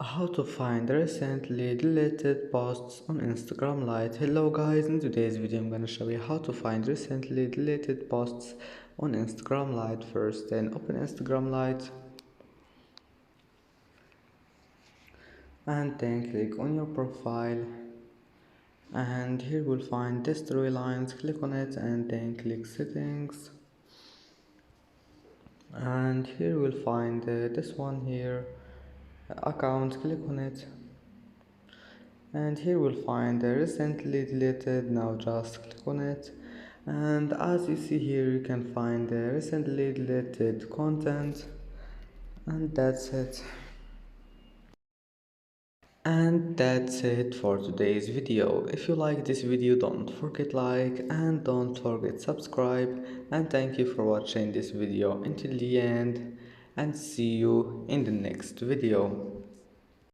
How to find recently deleted posts on Instagram Lite. Hello guys, in today's video I'm gonna show you how to find recently deleted posts on Instagram Lite. First, then open Instagram Lite and then click on your profile, and here we'll find this three lines. Click on it and then click settings, and here we'll find this one here, account. Click on it, and here we'll find the recently deleted. Now just click on it, and as you see here you can find the recently deleted content, and that's it for today's video. If you like this video, don't forget like and don't forget subscribe, and thank you for watching this video until the end, and see you in the next video.